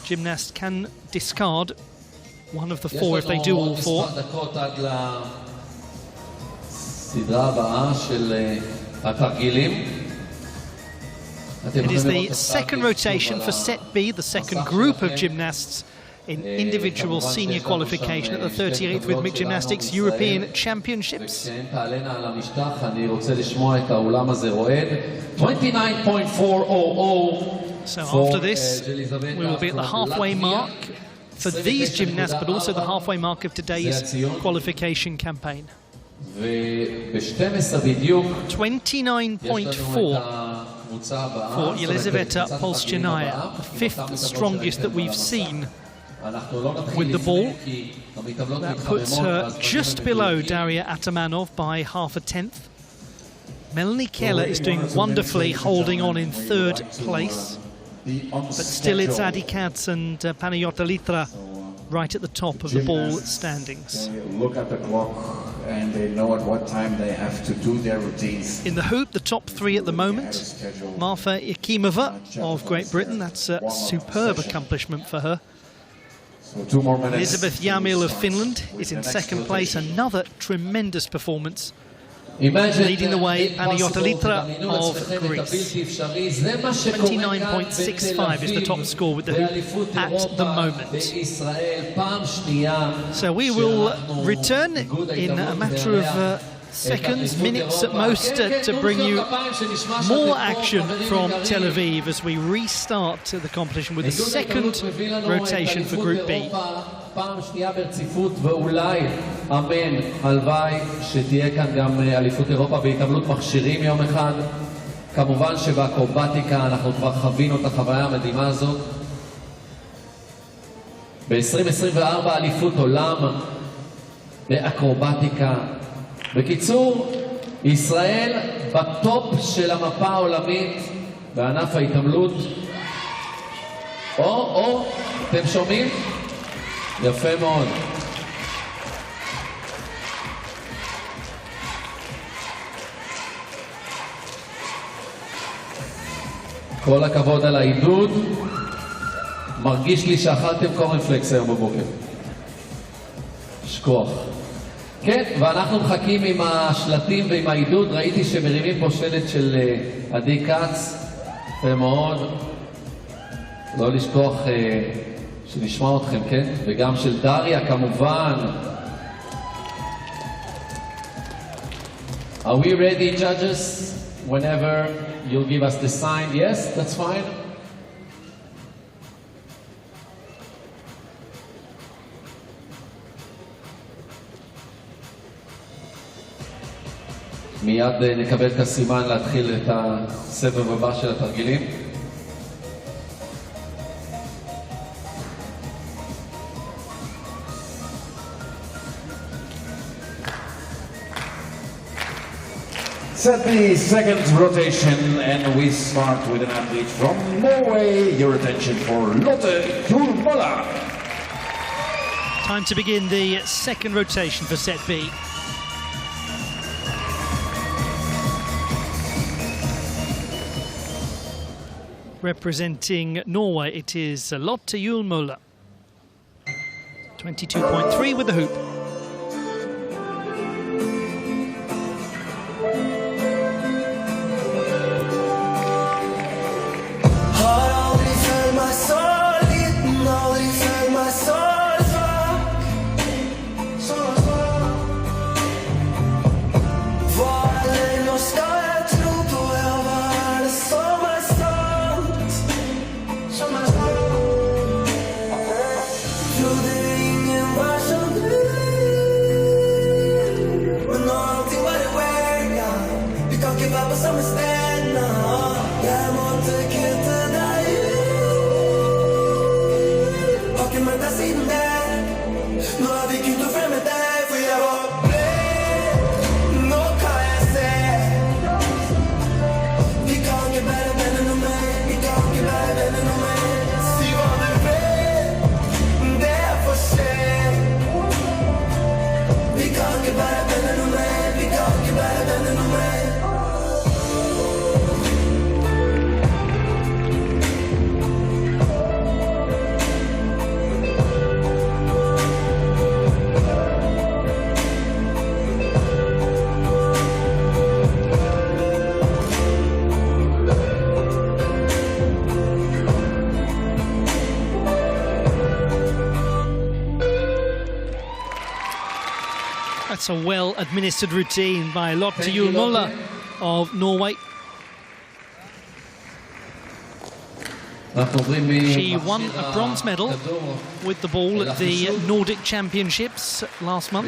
Gymnasts can discard one of the four if they do all four. It is the second rotation for set B, the second group of gymnasts in individual senior qualification at the 38th Rhythmic Gymnastics European Championships. 29.400. So after this, we will be at the halfway mark for these gymnasts, but also the halfway mark of today's qualification campaign. 29.4 for Elizaveta Polszczynaya, the fifth strongest that we've seen with the ball. That puts her just below Daria Atamanov by half a tenth. Melanie Keller is doing wonderfully, holding on in third place. But still it's Adi Katz and Panayota Litra right at the top of the ball standings. They look at the clock and they know at what time they have to do their routines. In the hoop, the top three at the moment. Marfa Yakimova of Great Britain, that's a superb accomplishment for her. So 2 more minutes. Elizabeth Jamil of Finland is in second place, another tremendous performance. Leading the way, Panayota Litra of Greece. 29.65 is the top score with the hoop at the moment. So we will return in a matter of seconds, minutes at most, to bring you more action from Tel Aviv as we restart the competition with the second rotation for Group B. פעם שנייה ברציפות, ואולי אמן, הלוואי שתהיה כאן גם אליפות אירופה בהתעמלות מכשירים יום אחד. כמובן שבאקרובטיקה אנחנו כבר חווינו את החוויה המדהימה הזאת. ב-2024 אליפות עולם באקרובטיקה. בקיצור, ישראל בטופ של המפה העולמית בענף ההתעמלות. אתם שומעים? יפה מאוד. כל הכבוד על העידוד. מרגיש לי שאכלתם קורנפלקס היום בבוקר. שכוח. כן, ואנחנו מחכים עם השלטים ועם העידוד. ראיתי שמרימים פה שלט של עדי קץ. יפה מאוד. לא לשכוח שנשמע אתכם, כן? וגם של דריה כמובן. Are we ready, judges? Whenever you'll give us the sign. Yes, that's fine. מיד נקבל את הסימן להתחיל את הסבב הבא של התרגילים. Set the second rotation, and we start with an athlete from Norway. Your attention for Lotte Hjulmøller. Time to begin the second rotation for set B. Representing Norway, it is Lotte Hjulmøller. 22.3 with the hoop. Trodde ingen var som du. That's a well-administered routine by Lotte Juul of Norway. She won a bronze medal with the ball at the Nordic Championships last month.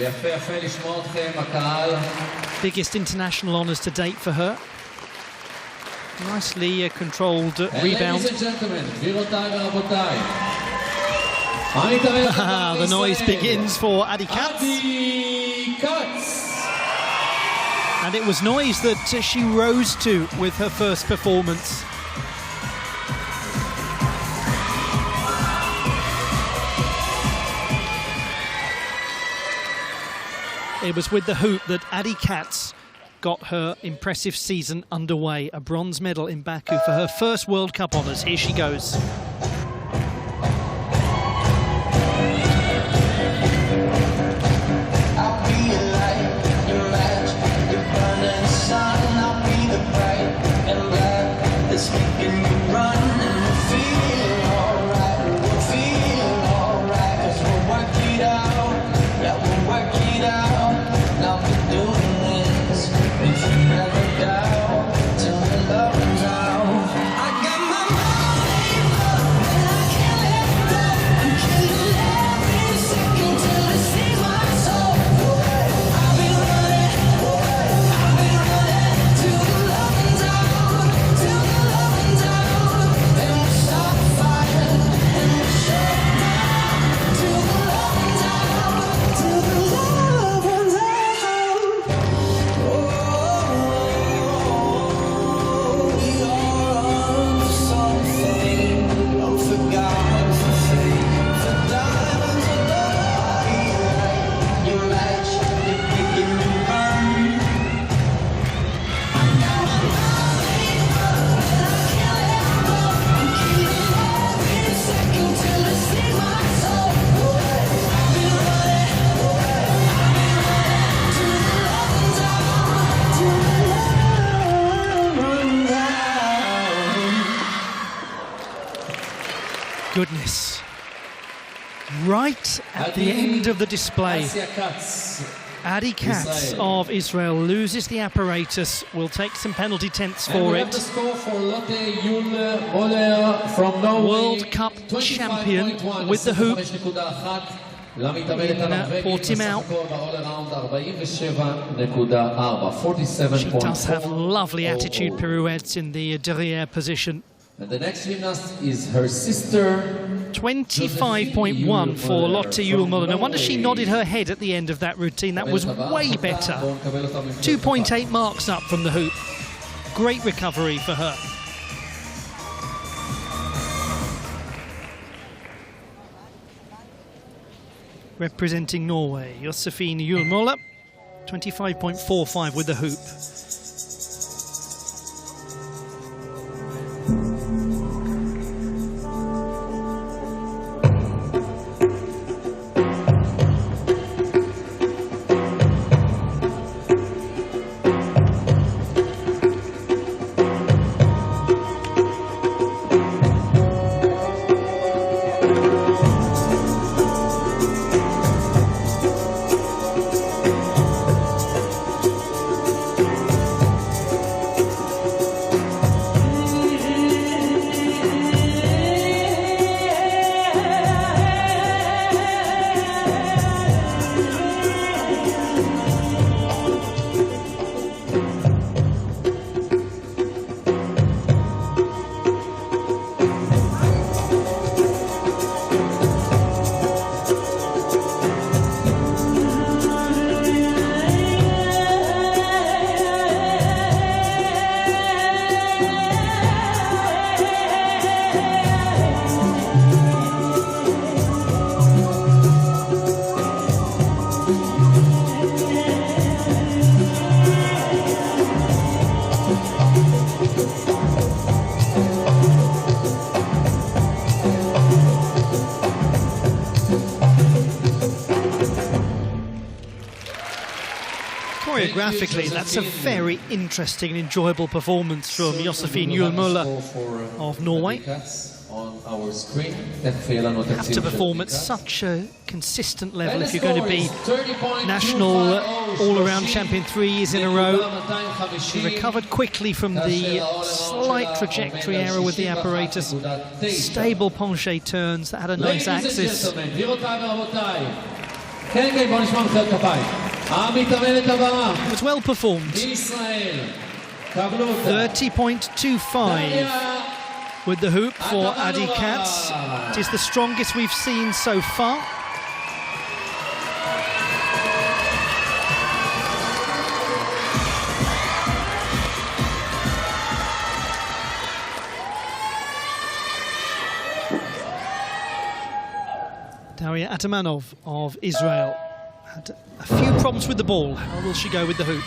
Biggest international honours to date for her. Nicely controlled rebound. The noise begins for Adi Katz. And it was noise that she rose to with her first performance. It was with the hoop that Adi Katz got her impressive season underway. A bronze medal in Baku for her first World Cup honours. Here she goes. Goodness. Right at the end of the display, Adi Katz of Israel loses the apparatus. Will take some penalty tents for it. World Cup champion with the hoop in Portimao. She does have lovely attitude pirouettes in the derrière position. And the next gymnast is her sister. 25.1 for Lotte Juul. No wonder she nodded her head at the end of that routine. That was way better. 2.8 marks up from the hoop. Great recovery for her. Representing Norway, Josefine Juul, 25.45 with the hoop. Choreographically, that's a very interesting and enjoyable performance from Josefine Juul of Norway. on our screen. Have to perform at such a consistent level if you're going to be national all-around champion 3 years in a row. She recovered quickly from the slight trajectory error with the apparatus. Stable penché turns that had a nice axis. It was well performed. 30.25 with the hoop for Adi Katz. It is the strongest we've seen so far. Daria Atamanov of Israel had a few problems with the ball. How will she go with the hoop?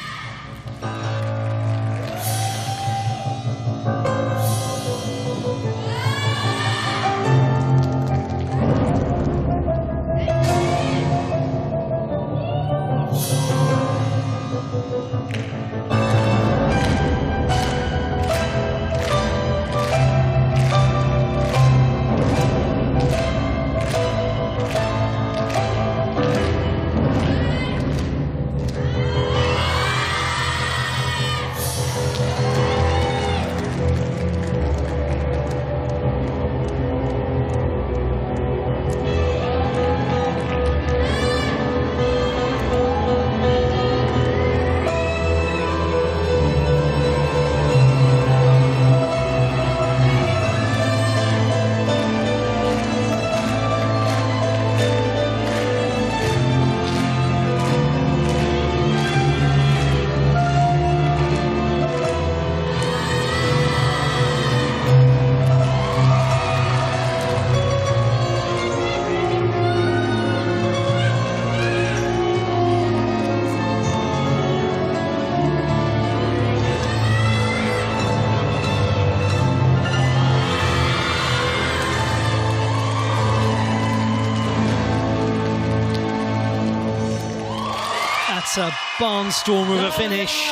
A barnstormer of a finish.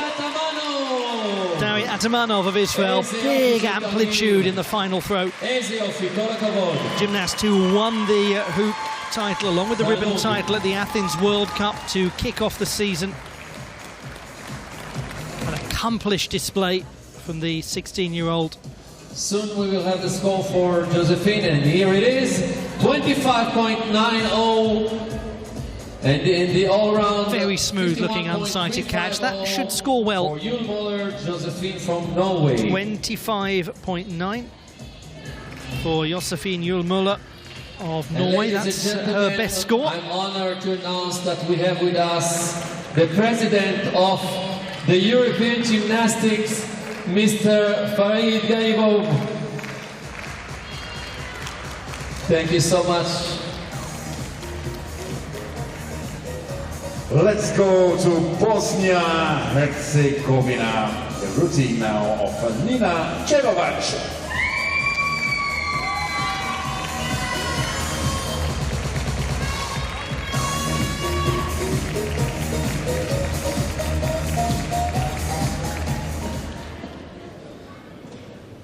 Daria Atamanov of Israel, big amplitude in the final throw. Gymnast who won the hoop title along with the ribbon title at the Athens World Cup to kick off the season. An accomplished display from the 16-year-old. Soon we will have the score for Josephine, and here it is, 25.90. And in the all-round, very smooth-looking unsighted catch. That should score well. For Yul Josephine from Norway. 25.9 for Josephine Yul of Norway. That's her best score. I'm honored to announce that we have with us the president of the European Gymnastics, Mr. Farid Gaibov. Thank you so much. Let's go to Bosnia-Herzegovina, the routine now of Nina Celovac.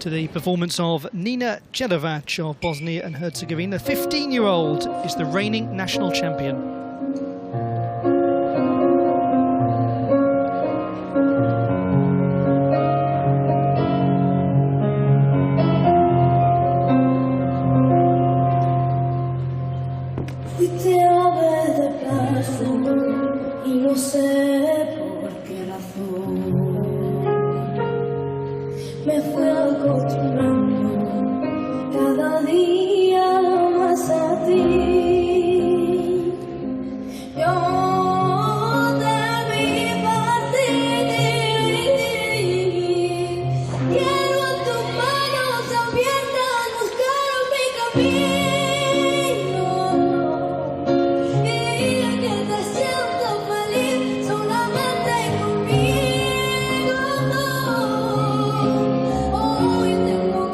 To the performance of Nina Celovac of Bosnia and Herzegovina. 15-year-old is the reigning national champion. Me fui acostumbrando cada día más a ti. Yo debí partir. Quiero tus manos abiertas buscar mi camino. Y que te sientas feliz solamente conmigo. Hoy tengo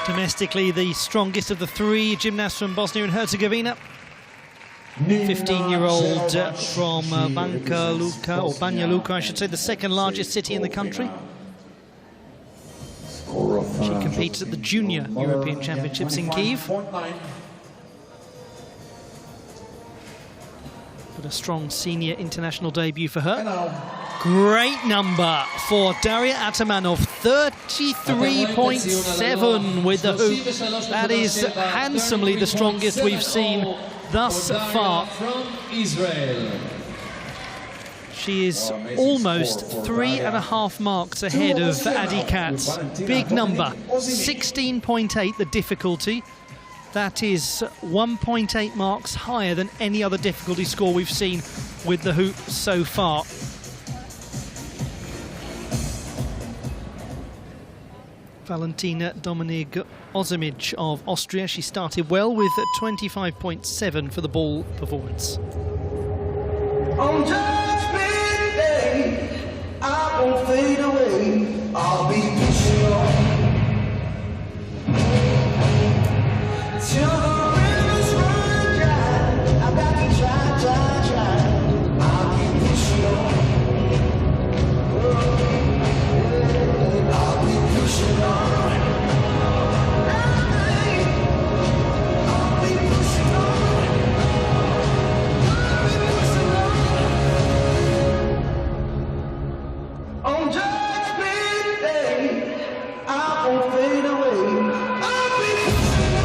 Domestically, the strongest of the three gymnasts from Bosnia and Herzegovina. 15-year-old from Banja Luka, I should say, the second largest city in the country. She competes at the Junior European Championships in Kyiv. But a strong senior international debut for her. Great number for Daria Atamanov, 33.7 with the hoop. That is handsomely the strongest we've seen thus far. She is almost 3.5 marks ahead of Adi Katz. Big number, 16.8 the difficulty. That is 1.8 marks higher than any other difficulty score we've seen with the hoop so far. Valentina Dominik-Ozimic of Austria. She started well with 25.7 for the ball performance. On Judgment Day, I won't fade away. I'll be pushing on till the rivers run dry. I got to try. I'll be pushing on. I'll be pushing on. I'll be pushing on. On Judgment Day, I won't fade away. I'll be pushing on.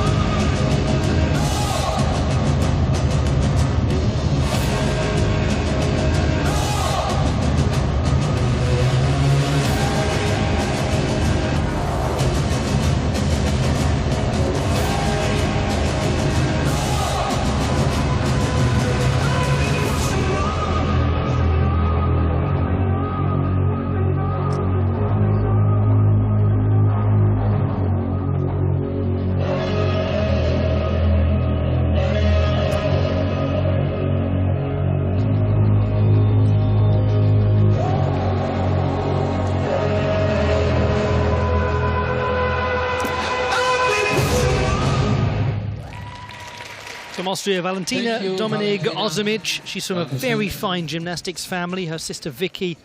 From Austria, Valentina Dominik-Ozimic. She's from a very fine gymnastics family. Her sister Vicky,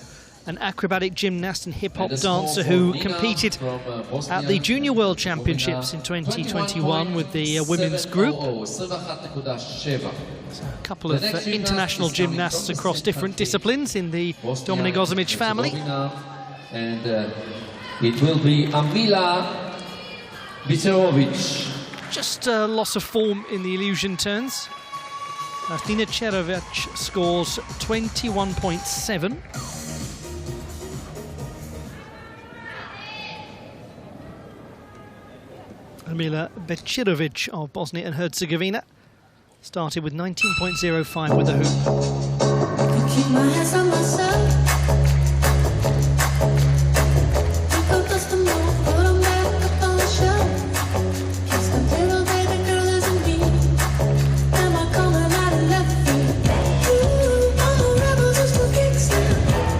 an acrobatic gymnast and hip-hop dancer who competed at the Junior World Championships in 2021 with the women's group. So a couple of international gymnasts across different disciplines in the Dominik-Ozimic family. And it will be Amila Bicerovic. Just a loss of form in the illusion turns. Martina Cerovic scores 21.7. Amila Becirovic of Bosnia and Herzegovina started with 19.05 with the hoop. Keep my hands on myself. Pick up dust and move, put 'em back up on the shelf. Kiss the little baby girl isn't me. Am I coming out of left field? Ooh, I'm a rebel just for kicks now.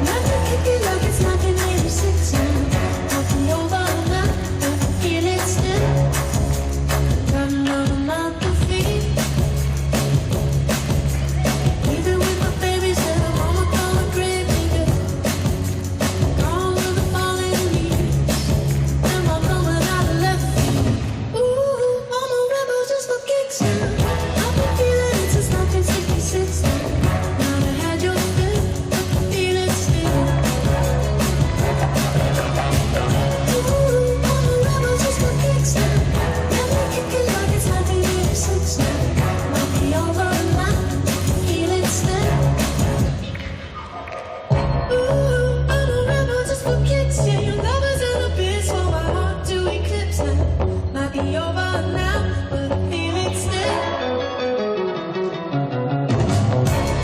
Never kick it like it's 1986 now. Nothing over now, never feel it still. Running on a mountain feet. Even with my babies that I'm mama calling grave digger. Gone with the falling leaves. Am I coming out of left field? Ooh, I'm a rebel just for kicks now. I've been feeling it since 1966 now. Now I had your fill, but I feel it still. Ooh, I'm a rebel just for kicks now. Never kick it like it's 1986 now. Might be over now, feel it still. Ooh, I'm a rebel just for kicks. Yeah, your love is in a bit, so my heart to eclipse now. Might be over now, but I feel it still.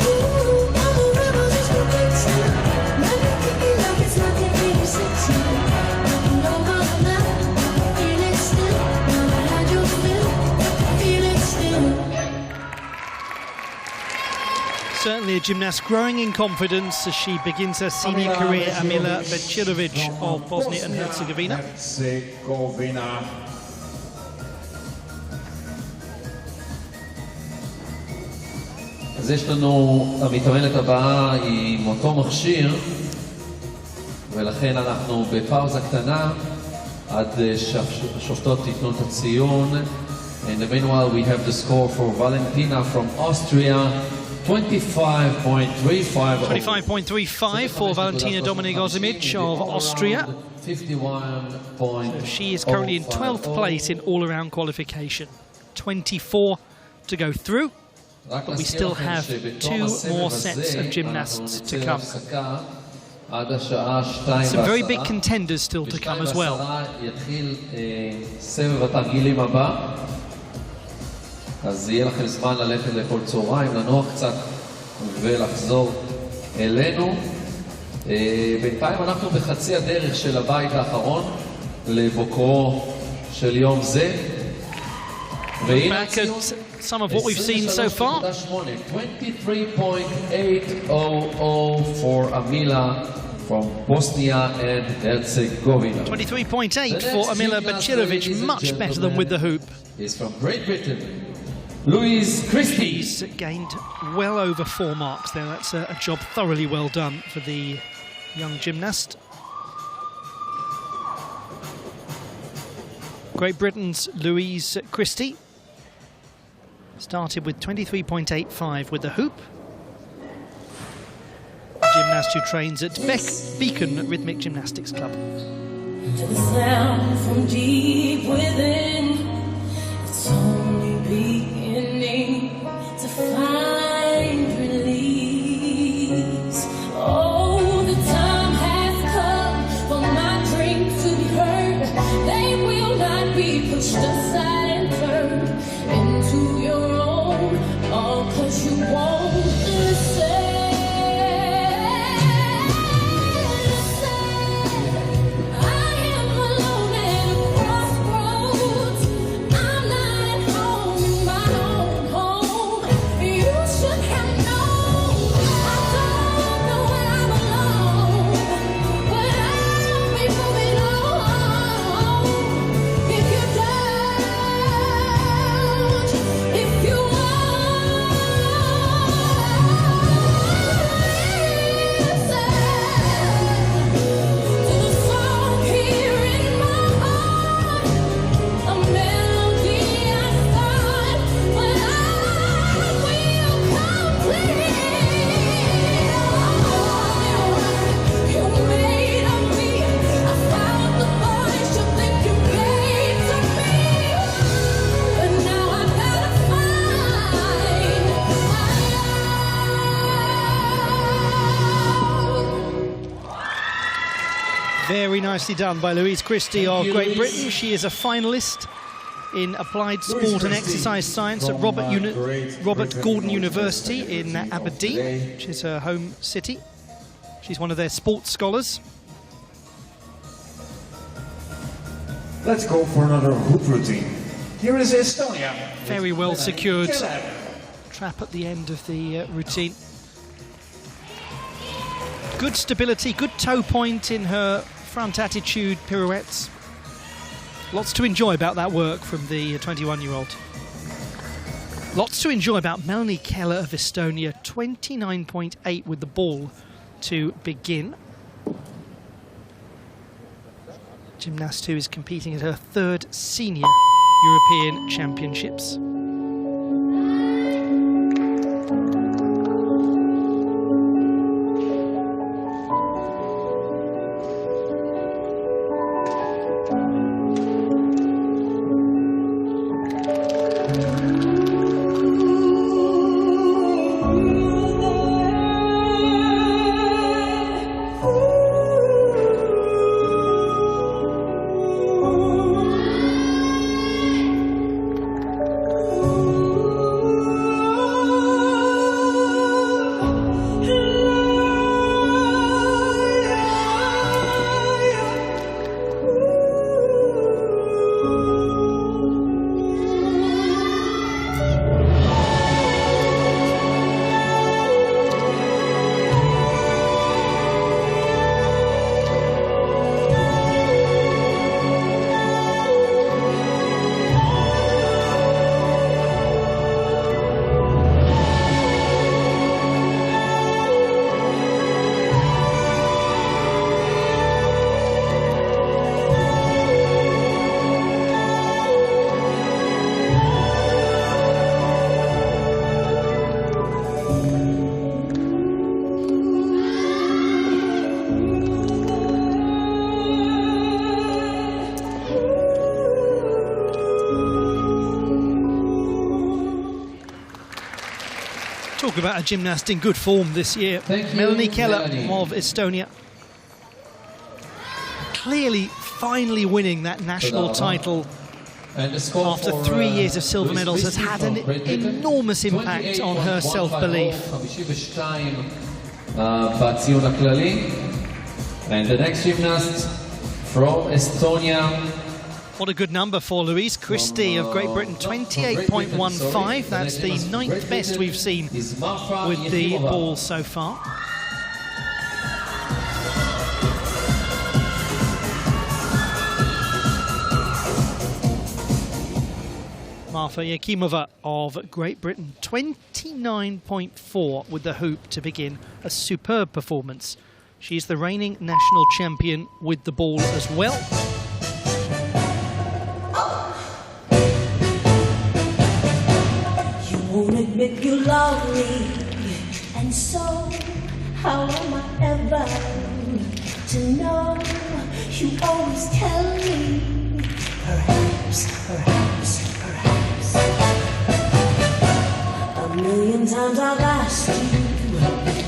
Ooh, I'm a rebel just for kicks now. Never kick it like it's 1986 now. Might be over now, but I feel it still. Now I had your fill, but I feel it still. Certainly a gymnast growing in confidence as she begins her senior career. Amila Becirovic of Bosnia and Herzegovina. אז יש לנו, המתאמנת הבאה היא עם אותו מכשיר, ולכן אנחנו בפאוזה קטנה עד שהשופטות תיתנו את הציון. And meanwhile we have the score for Valentina from Austria, 25.35. 25.35 for Valentina Dominik Ozimic of Austria. 51 So she is currently in 12th place in all-around qualification. 24 to go through, but we still have 2 more sets of gymnasts to come. Some very big contenders still to come as well. יתחיל סבב התרגילים הבא, אז יהיה לכם זמן ללכת לכל צהריים, לנוח קצת ולחזור אלינו. בינתיים אנחנו בחצי הדרך של הבית האחרון לבוקרו של יום זה. Back at some of what we've seen so far. 23.800 for Amila from Bosnia and Herzegovina. 23.8 for Amila Bacirovic, much better than with the hoop. He's from Great Britain. Louise Christie. He's gained well over 4 marks there. That's a job thoroughly well done for the young gymnast. Great Britain's Louise Christie started with 23.85 with the hoop. Gymnast who trains at Beacon Rhythmic Gymnastics Club. To the sound from deep within, it's only beginning to find release. Oh, the time has come for my dreams to be heard. They will not be pushed aside and turned into your own, all 'cause you won't listen. Very nicely done by Louise Christie of Great Britain. She is a finalist in Applied Sport and Exercise Science at Robert Gordon University in Aberdeen, which is her home city. She's one of their sports scholars. Let's go for another hoop routine. Here is Estonia. Very well secured trap at the end of the routine. Good stability, good toe point in her front attitude pirouettes. Lots to enjoy about that work from the 21-year-old. Lots to enjoy about Melanie Keller of Estonia, 29.8 with the ball to begin. Gymnast who is competing at her 3rd senior European Championships. Talk about a gymnast in good form this year. Melanie Keller of Estonia. Clearly, finally winning that national title after 3 years of silver medals has had an enormous impact on her self-belief. And the next gymnast from Estonia. What a good number for Louise Christie of Great Britain, 28.15. That's the 9th best we've seen with the ball so far. Marfa Yakimova of Great Britain, 29.4 with the hoop to begin. A superb performance. She's the reigning national champion with the ball as well. You won't admit you love me, and so how am I ever to know? You always tell me, perhaps, perhaps, perhaps. A million times I've asked you,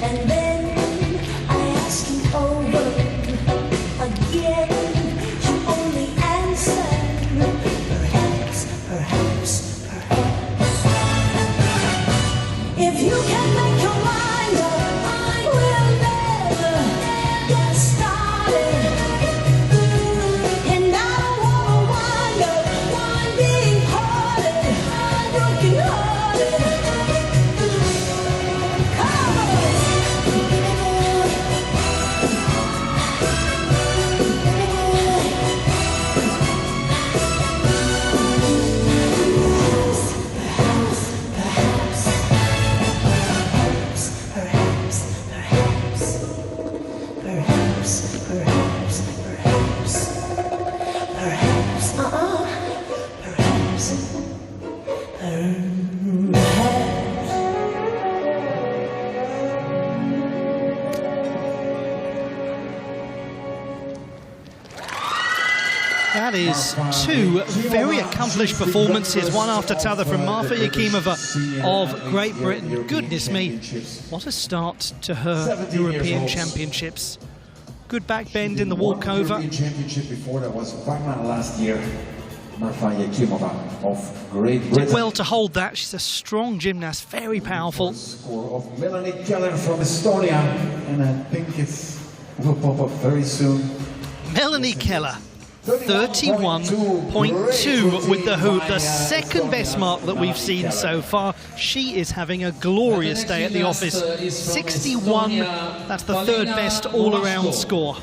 and then I ask you over again. You only answer, perhaps, perhaps, perhaps. If you can make your mind up, I will never get started. And I don't wanna wind up one being hearted, broken hearted. Come That is two very accomplished performances, one after the other, from Marfa Yakimova of Great Britain. Goodness me, what a start to her European Championships. Good back bend in the walkover. European Championship before that was Weimar last year. Marfa Yakimova of Great Britain. Did well to hold that. She's a strong gymnast, very powerful. Score of Melanie Keller from Estonia, and I think it will pop up very soon. Melanie Keller, 31.2 with the hoop, the second best mark that we've seen so far. She is having a glorious day at the office. 61, that's the third best all-around score.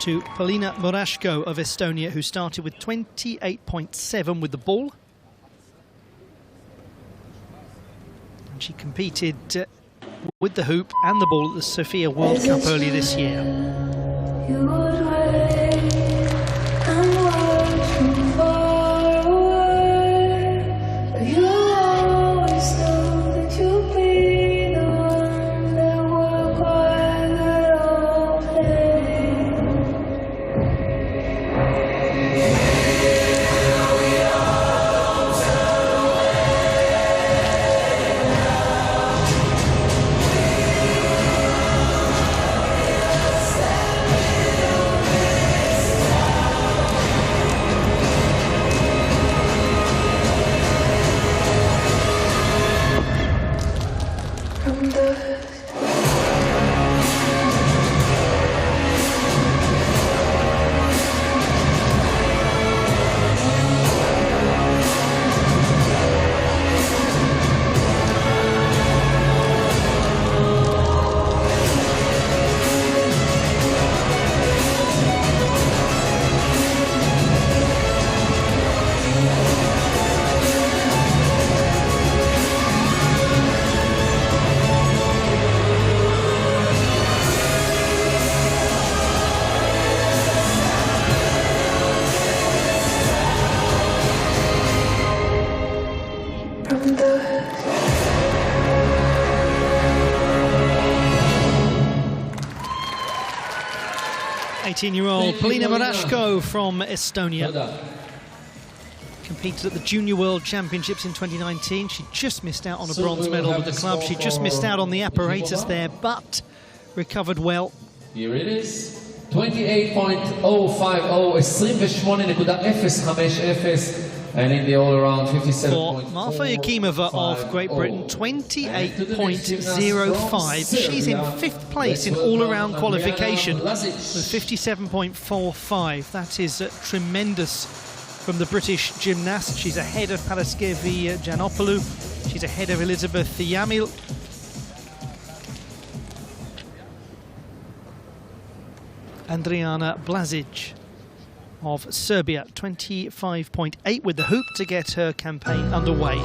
To Polina Murashko of Estonia, who started with 28.7 with the ball. And she competed with the hoop and the ball at the Sofia World Cup earlier this year. You would wait and watch from far away. You always know that you'll be the one that will quiet that all day. 18-year-old Polina Murashko from Estonia. Competed at the Junior World Championships in 2019. She just missed out on a bronze medal with the club. She just missed out on the apparatus there, but recovered well. Here it is. 28.050, 28.050. And in the all-around, 57.4. For Marfa Yakimova of Great Britain, 28.05. She's in 5th place in all-around qualification with 57.45. That is tremendous from the British gymnast. She's ahead of Paraskevi Giannopoulou. She's ahead of Elizabeth Yamil. Adriana Blazic of Serbia, 25.8 with the hoop to get her campaign underway.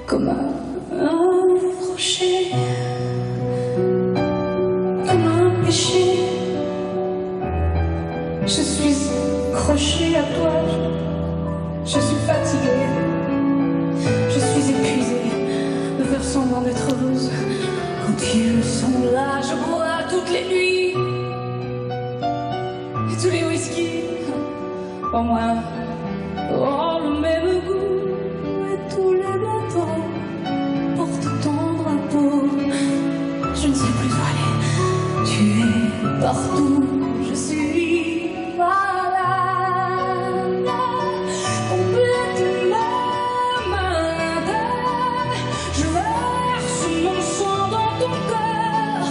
Comme un rocher, comme un péché, je suis accrochée à toi, je suis fatiguée, je suis épuisée de faire semblant d'être heureuse. Quand ils sont là, je bois toutes les nuits et tous les whisky, au moins, ont le même goût. Tous les bateaux portent ton drapeau. Je ne sais plus où aller. Tu es partout. Je suis malade, complètement malade. Je verse mon sang dans ton cœur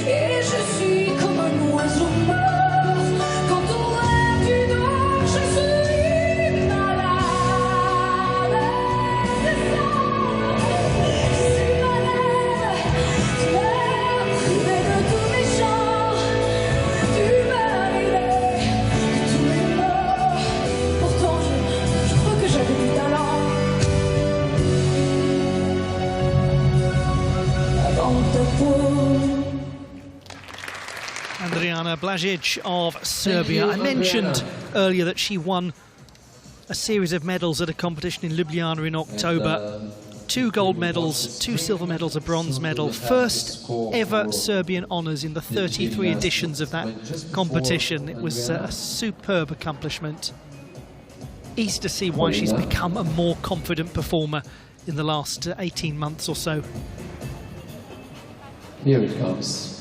et je suis comme un oiseau mort. Quand toi tu dors, je suis malade. Adriana Blazic of Serbia. I mentioned earlier that she won a series of medals at a competition in Ljubljana in October. 2 gold medals, 2 silver medals, a bronze medal. First ever Serbian honours in the 33 editions of that competition. It was a superb accomplishment. Easy to see why she's become a more confident performer in the last 18 months or so. Here it comes.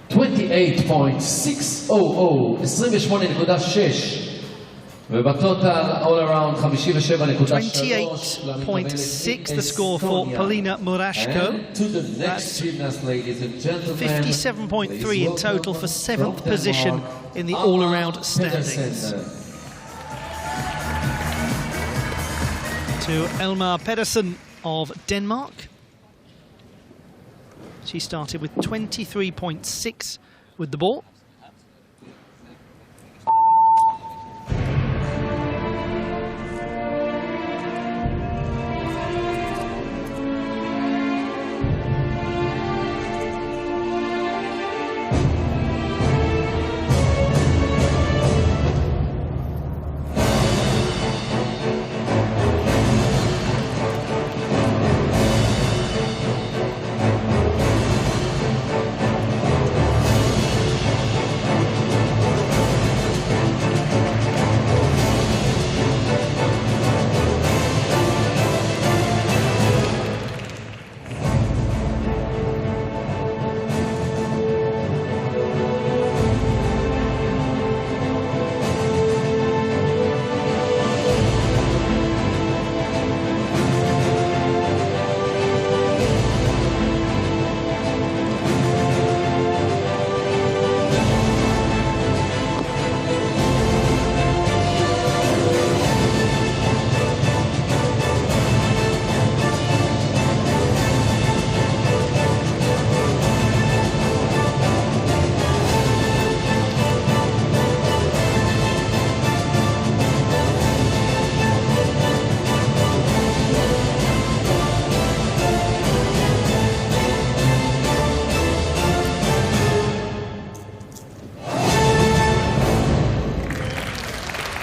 28.600, 28.6. ובטוטל, all around, 28.6, the score for Polina Murashko. And to the next gymnast, ladies and gentlemen. 57.3 in total for 7th position in the all-around standings. To Elmar Pedersen of Denmark. She started with 23.6 with the ball.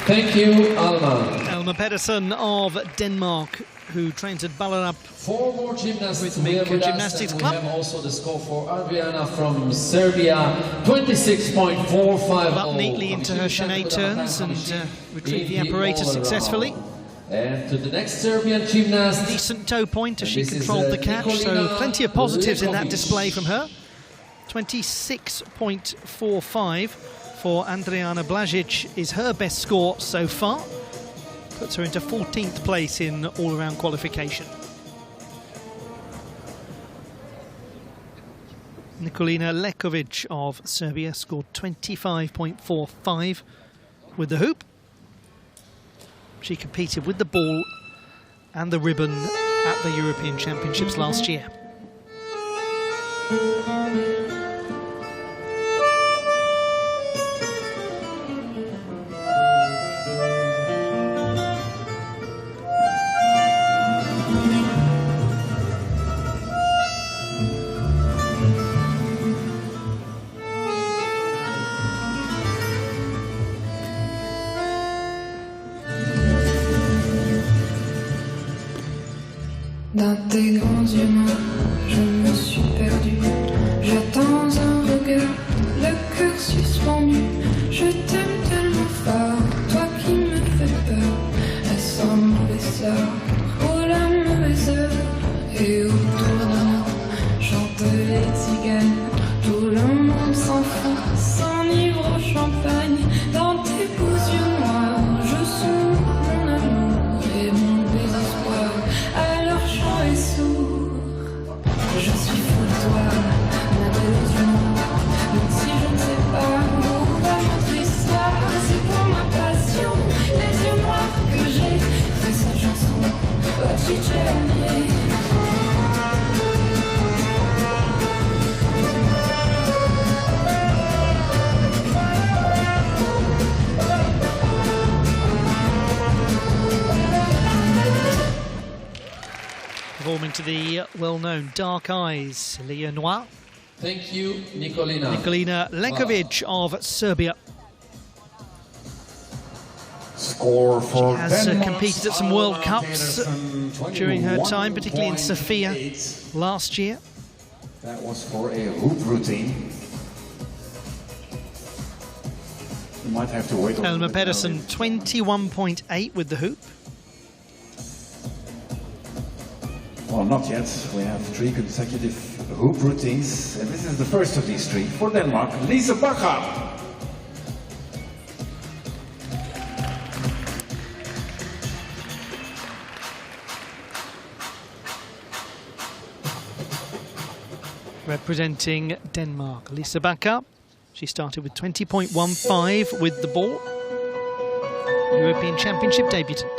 Thank you, Alma. Elmar Elmer Pedersen of Denmark, who trains at Ballerup. 4 more gymnasts Rhythmic here with Gymnastics us, and Club. we have also the score for Adriana from Serbia, 26.450. Up neatly into her Chenet turns and retrieve the apparatus successfully. And to the next Serbian gymnast. Decent toe point as she This is, controlled the catch, so Nikolina plenty of positives in that Lekovic. display from her. 26.45 for Adriana Blažić is her best score so far. Puts her into 14th place in all-around qualification. Nikolina Lekovic of Serbia scored 25.45 with the hoop. She competed with the ball and the ribbon at the European Championships last year. Dans tes grands yeux noirs, je me suis perdue. J'attends un regard, le cœur suspendu. Je t'aime tellement fort, toi qui me fais peur. Est-ce un mauvais sort ou la mauvaise heure? Et autour de nous chantent les tziganes. Tout le monde s'en fout, s'enivre au champagne. Dans tes beaux yeux noirs, je sens mon amour et mon désespoir. Alors chant est sourd. Je suis fou de toi, ma belle aux yeux noirs. Même si je ne sais pas où va notre histoire, c'est pour ma passion, les yeux noirs que j'ai fait cette chanson. Oh, Tchétchénie. Performing to the well-known Dark Eyes, Leah Noir. Thank you, Nikolina. Nikolina Lekovic of Serbia. Score for She has Denmark's competed at some World Alma Cups Pedersen, during her time, particularly in 21.8. Sofia last year. That was for a hoop routine. You might have to wait a Elmer little bit now. Pedersen 21.8 with the hoop. Well, not yet. We have 3 consecutive hoop routines, and this is the first of these 3 for Denmark. Lise Bakker. Representing Denmark, Lise Bakker. She started with 20.15 with the ball. European Championship debutant.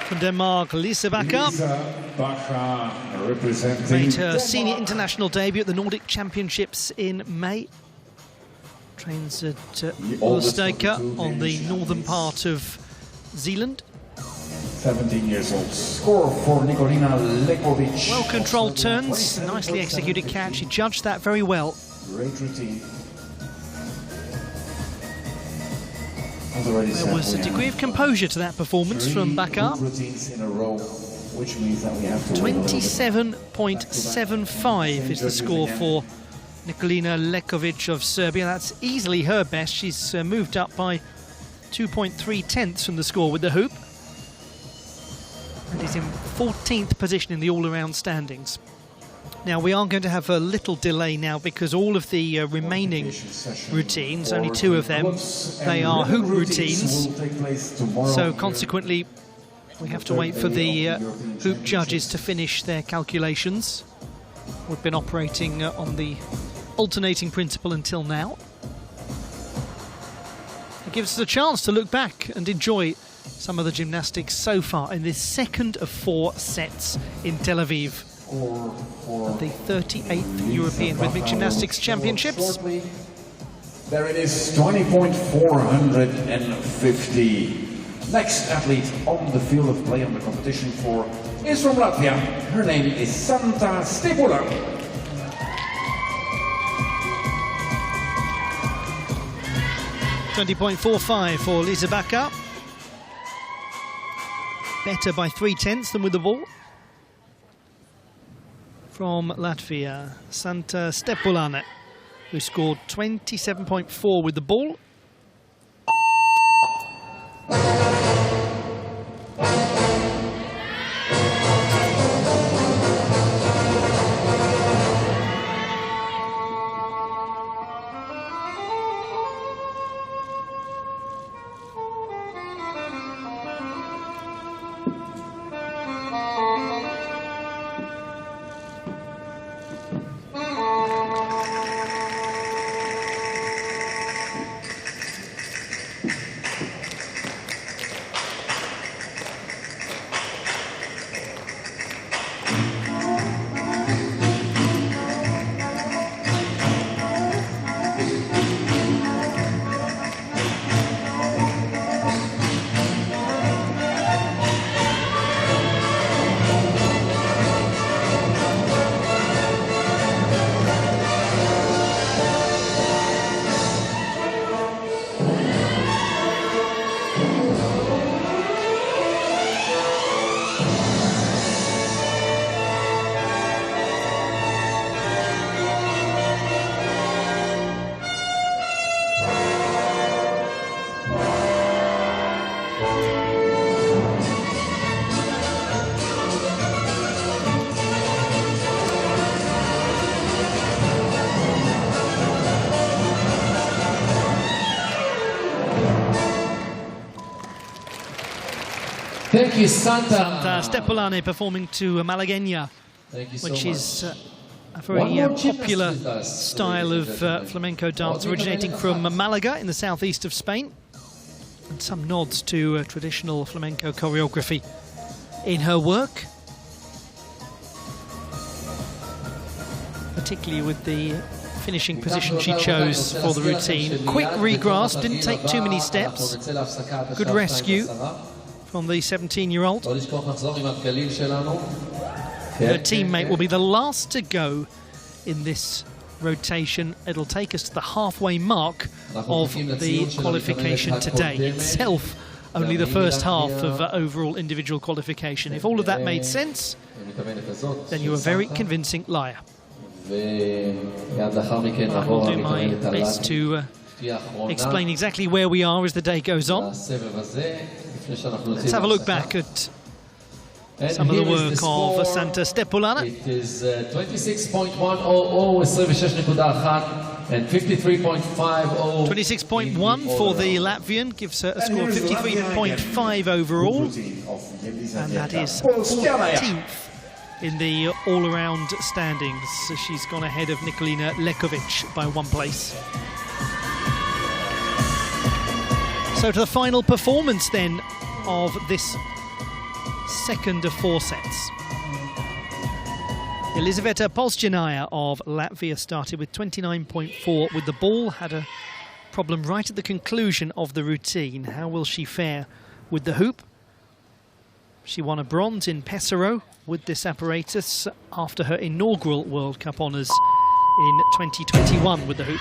From Denmark, Lise Bakker made her senior international debut at the Nordic Championships in May. Trains at Ulsteka on the northern part of Zealand. 17 years old. Score for Nikolina Lekovic. Well-controlled turns, nicely executed catch. He judged that very well. Great routine. There was a degree of composure to that performance from Bakar. Routines in a row, which means that we have to 27.75 is the score for Nikolina Lekovic of Serbia. That's easily her best. She's moved up by 2.3 from the score with the hoop. And is in 14th position in the all-around standings. Now, we are going to have a little delay now because all of the remaining routines, only 2 of them, they are hoop routines. So consequently, we have to wait for the hoop judges to finish their calculations. We've been operating on the alternating principle until now. It gives us a chance to look back and enjoy some of the gymnastics so far in this second of 4 sets in Tel Aviv. The 38th European Rhythmic Gymnastics Championships. There it is, 20.450. Next athlete on the field of play on the competition floor is from Latvia. Her name is Santa Stepula. .45 for Lisa Bakar. Better by 0.3 than with the ball. From Latvia, Santa Stepulane, who scored 27.4 with the ball. Thank you, Santa. Santa Stepulane performing to Malagueña, which is a very popular style of flamenco dance originating from Malaga in the southeast of Spain. And some nods to traditional flamenco choreography in her work, particularly with the finishing position she chose for the routine. Quick regrasp, didn't take too many steps. Good rescue from the 17-year-old. Her teammate will be the last to go in this rotation. It'll take us to the halfway mark of the qualification today. Itself only the first half of overall individual qualification. If all of that made sense, then you're a very convincing liar. I will do my best to explain exactly where we are as the day goes on. Let's have a look back at some of the work of Santa Stepulane. It is 26.100, 26.1 and 53.50. 26.1 for the Latvian gives her a score of 53.5 overall, and that is 14th in the all-around standings. So she's gone ahead of Nikolina Lekovic by 1 place. So to the final performance then of this second of 4 sets. Elizaveta Polsjanaya of Latvia started with 29.4 with the ball, had a problem right at the conclusion of the routine. How will she fare with the hoop? She won a bronze in Pesaro with this apparatus after her inaugural World Cup honours in 2021 with the hoop.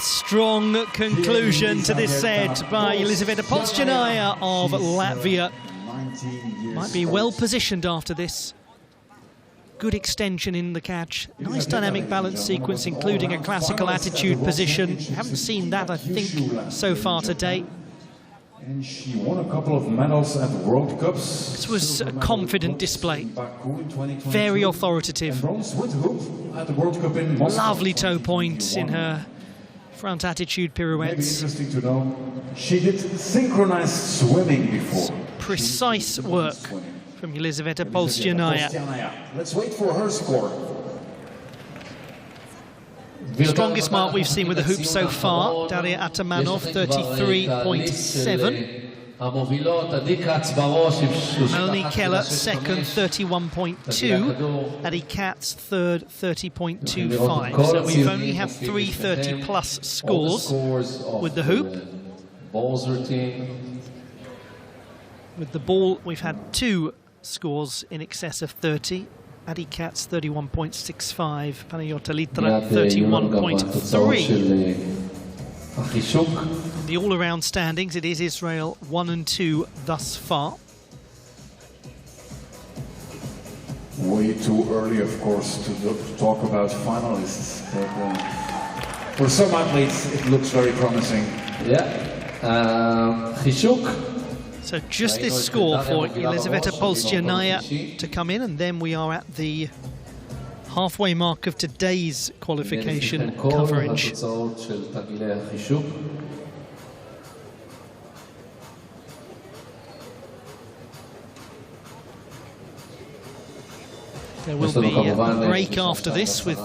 Strong conclusion to this set by Elizaveta Polszczynaya of Latvia. Might be well positioned after this. Good extension in the catch. Nice dynamic balance sequence, including a classical attitude position. Haven't seen that, I think, so far today. And she won a couple of medals at World Cups. This was a confident display. Very authoritative. Bronze with hoop at the World Cup in Moscow. Lovely toe point in her front attitude pirouettes. Maybe interesting to know, she did synchronized swimming before. Some precise work from Elizaveta Polszczynaya. Let's wait for her score. Strongest mark we've seen with the hoop so far. Daria Atamanov, 33.7. Melanie Keller, second, 31.2. Adi Katz, third, 30.25. So we've only had 330-plus scores with the hoop. With the ball, we've had 2 scores in excess of 30. Adi Katz, 31.65. Panayota Litra, 31.3. The all-around standings, it is Israel 1 and 2 thus far. Way too early, of course, to talk about finalists. But for some athletes, it looks very promising. Yeah. Chishuk. So just this score for Elizaveta Polszczynaya to come in, and then we are at the halfway mark of today's qualification coverage. There will be a break after this with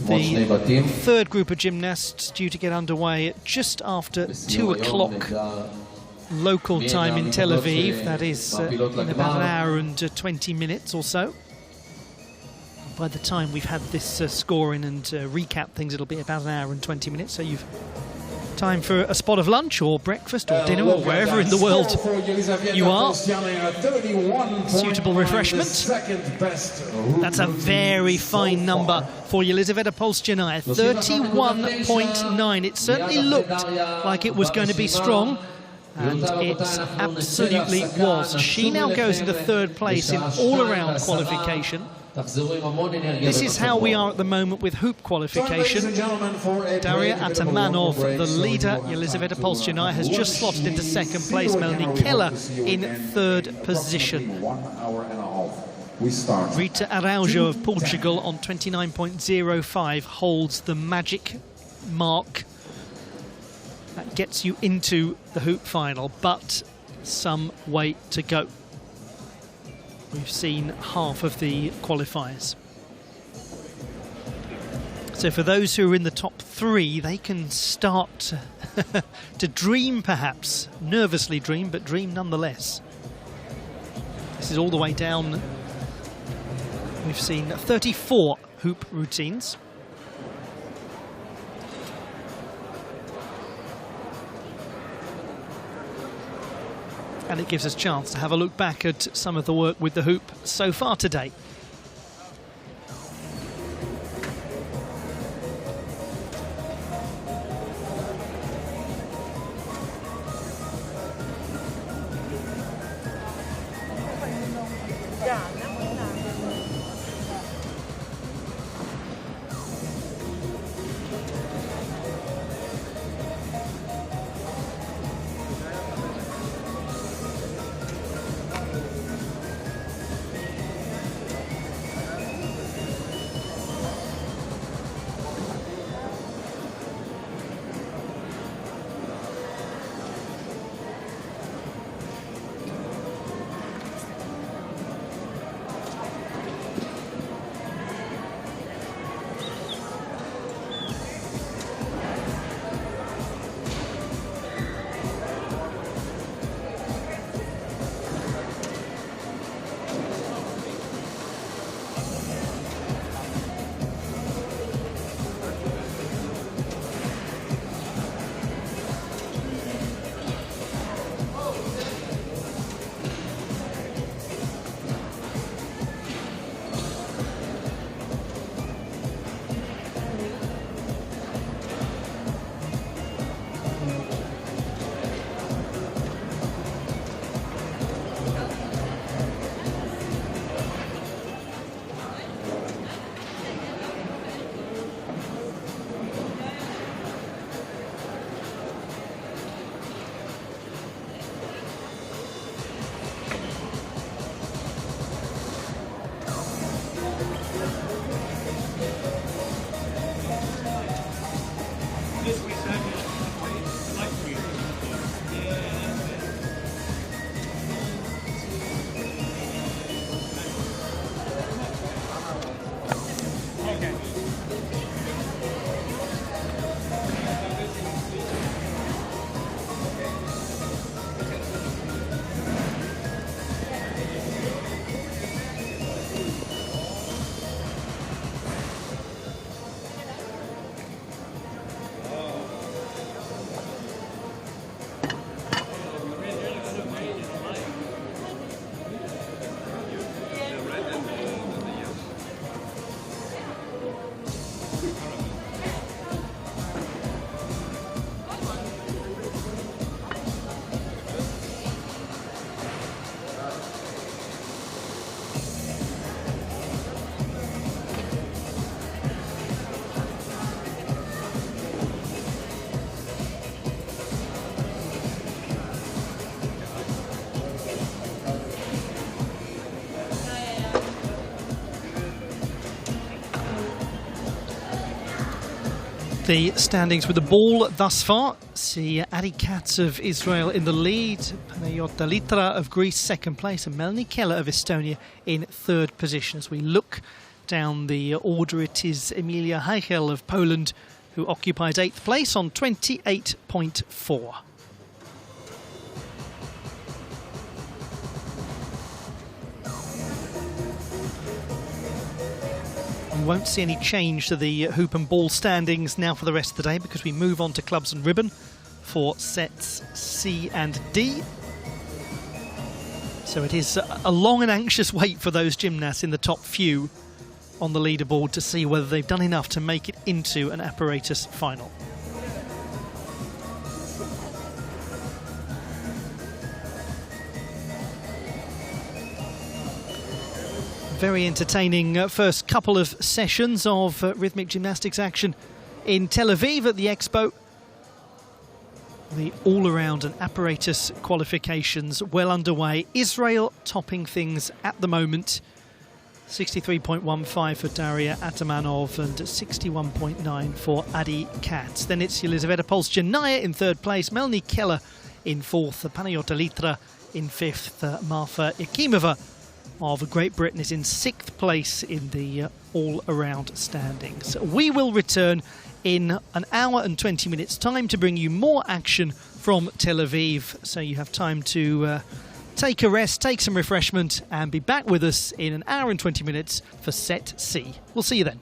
the third group of gymnasts due to get underway just after 2 o'clock local time in Tel Aviv. That is in about an hour and 20 minutes or so. By the time we've had this scoring and recap things, it'll be about an hour and 20 minutes. So you've time for a spot of lunch or breakfast or dinner or wherever in the world you are. Suitable refreshment. That's a very fine number for Elizaveta Polszczynaya, 31.9. It certainly looked like it was going to be strong, and it absolutely was. She now goes into third place in all-around qualification. This is how we are at the moment with hoop qualification. Daria Atamanov, the leader. Elizaveta Polszczynaya has just slotted into second place. Melanie Keller in third position. Rita Araujo of Portugal on 29.05 holds the magic mark. That gets you into the hoop final, but some way to go. We've seen half of the qualifiers. So for those who are in the top 3, they can start to dream perhaps, nervously dream, but dream nonetheless. This is all the way down. We've seen 34 hoop routines. And it gives us a chance to have a look back at some of the work with the hoop so far today. The standings with the ball thus far see Adi Katz of Israel in the lead, Panayot Dalitra of Greece second place, and Melanie Keller of Estonia in third position. As we look down the order, it is Emilia Heichel of Poland who occupies eighth place on 28.4. We won't see any change to the hoop and ball standings now for the rest of the day, because we move on to clubs and ribbon for sets C and D. So it is a long and anxious wait for those gymnasts in the top few on the leaderboard to see whether they've done enough to make it into an apparatus final. Very entertaining first couple of sessions of rhythmic gymnastics action in Tel Aviv at the Expo. The all-around and apparatus qualifications well underway. Israel topping things at the moment. 63.15 for Daria Atamanov and 61.9 for Adi Katz. Then it's Elizaveta Polstyanaya in third place, Melanie Keller in fourth, Panayot Dalitra in fifth, Marfa Yakimova of Great Britain is in sixth place in the all-around standings. We will return in an hour and 20 minutes time to bring you more action from Tel Aviv, so you have time to take a rest, take some refreshment, and be back with us in an hour and 20 minutes for set C. We'll see you then.